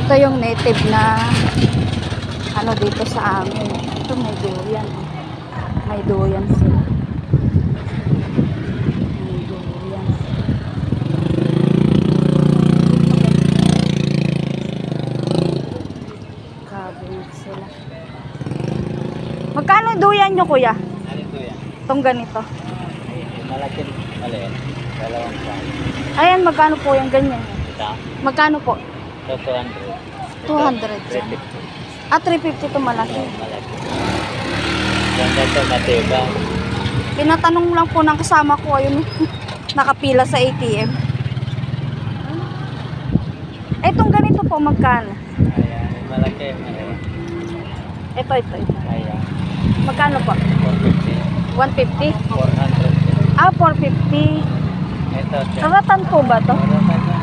Ito yung native na ano dito sa amin. Ito may durian. May durian sila. May durian. Cabbage sila. Magkano yung durian nyo, kuya? Ano ito yan? Itong ganito. Malaki, maliit. Dalawang buwan. Ayan, magkano po yung ganyan? Ito, Magkano po? ito 200. 200 yan. 350. Ah, 350 ito malaki. Malaki. Ganda ito, matiba. Pinatanong lang po ng kasama ko, ayun, nakapila sa ATM. Itong ganito po, magkano? Ayan, malaki, maliit. Ito. Ayan, Magkano po? 450. 150? 400. Ah, 450. Ito, Karatan po ba to? Karatan na